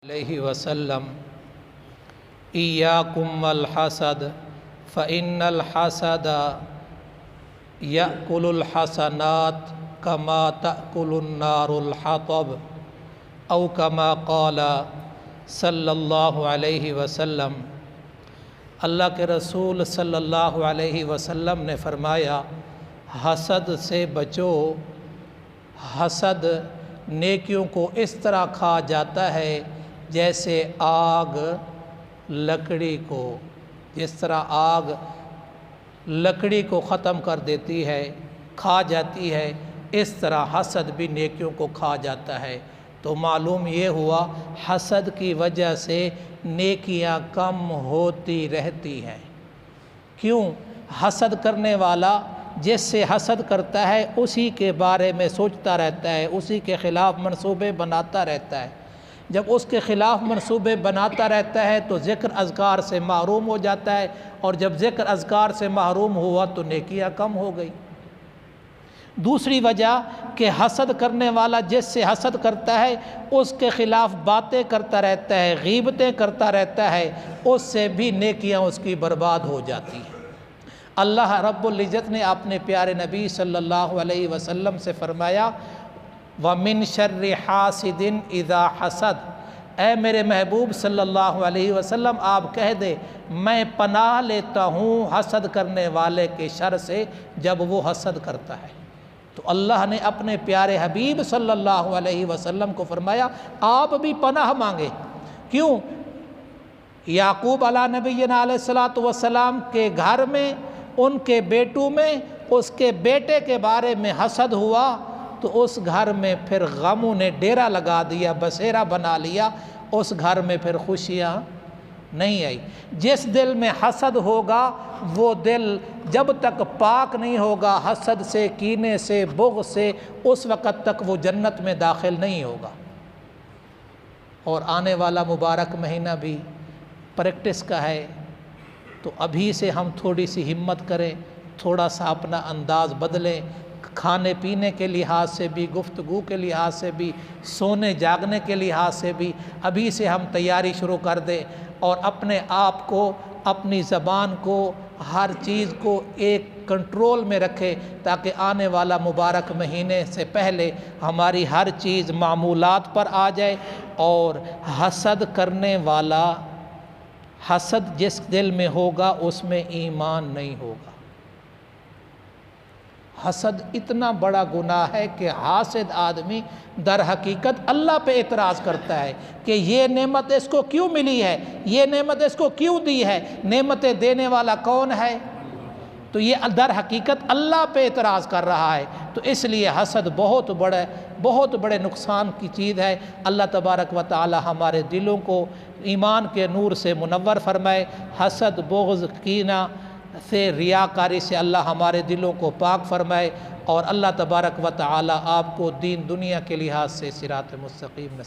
علیہ وسلم ایاکم والحسد فإن الحسد یأکل الحسنات کما تأکل النار الحطب او کما قال صلی اللہ علیہ وسلم۔ اللہ کے رسول صلی اللہ علیہ وسلم نے فرمایا، حسد سے بچو۔ حسد نیکیوں کو اس طرح کھا جاتا ہے جیسے آگ لکڑی کو، جس طرح آگ لکڑی کو ختم کر دیتی ہے، کھا جاتی ہے، اس طرح حسد بھی نیکیوں کو کھا جاتا ہے۔ تو معلوم یہ ہوا حسد کی وجہ سے نیکیاں کم ہوتی رہتی ہیں۔ کیوں؟ حسد کرنے والا جس سے حسد کرتا ہے اسی کے بارے میں سوچتا رہتا ہے، اسی کے خلاف منصوبے بناتا رہتا ہے۔ جب اس کے خلاف منصوبے بناتا رہتا ہے تو ذکر اذکار سے محروم ہو جاتا ہے، اور جب ذکر اذکار سے محروم ہوا تو نیکیاں کم ہو گئی۔ دوسری وجہ کہ حسد کرنے والا جس سے حسد کرتا ہے اس کے خلاف باتیں کرتا رہتا ہے، غیبتیں کرتا رہتا ہے، اس سے بھی نیکیاں اس کی برباد ہو جاتی ہیں۔ اللہ رب العزت نے اپنے پیارے نبی صلی اللہ علیہ وسلم سے فرمایا، وَمِن شَرِّ حَاسِدٍ اِذَا حَسَد۔ اے میرے محبوب صلی اللہ علیہ وسلم آپ کہہ دے میں پناہ لیتا ہوں حسد کرنے والے کے شر سے جب وہ حسد کرتا ہے۔ تو اللہ نے اپنے پیارے حبیب صلی اللہ علیہ وسلم کو فرمایا آپ بھی پناہ مانگے۔ کیوں؟ یعقوب علیہ نبینا علیہ الصلوۃ والسلام کے گھر میں ان کے بیٹوں میں اس کے بیٹے کے بارے میں حسد ہوا تو اس گھر میں پھر غموں نے ڈیرا لگا دیا، بسیرا بنا لیا، اس گھر میں پھر خوشیاں نہیں آئی۔ جس دل میں حسد ہوگا وہ دل جب تک پاک نہیں ہوگا حسد سے، کینے سے، بغض سے، اس وقت تک وہ جنت میں داخل نہیں ہوگا۔ اور آنے والا مبارک مہینہ بھی پریکٹس کا ہے، تو ابھی سے ہم تھوڑی سی ہمت کریں، تھوڑا سا اپنا انداز بدلیں، کھانے پینے کے لحاظ سے بھی، گفتگو کے لحاظ سے بھی، سونے جاگنے کے لحاظ سے بھی ابھی سے ہم تیاری شروع کر دیں، اور اپنے آپ کو، اپنی زبان کو، ہر چیز کو ایک کنٹرول میں رکھے تاکہ آنے والا مبارک مہینے سے پہلے ہماری ہر چیز معمولات پر آ جائے۔ اور حسد کرنے والا، حسد جس دل میں ہوگا اس میں ایمان نہیں ہوگا۔ حسد اتنا بڑا گناہ ہے کہ حاسد آدمی در حقیقت اللہ پہ اعتراض کرتا ہے کہ یہ نعمت اس کو کیوں ملی ہے، یہ نعمت اس کو کیوں دی ہے، نعمتیں دینے والا کون ہے؟ تو یہ در حقیقت اللہ پہ اعتراض کر رہا ہے۔ تو اس لیے حسد بہت بڑے نقصان کی چیز ہے۔ اللہ تبارک و تعالی ہمارے دلوں کو ایمان کے نور سے منور فرمائے، حسد، بغض، کینہ سے، ریاکاری سے اللہ ہمارے دلوں کو پاک فرمائے، اور اللہ تبارک و تعالی آپ کو دین دنیا کے لحاظ سے صراط مستقیم نصیب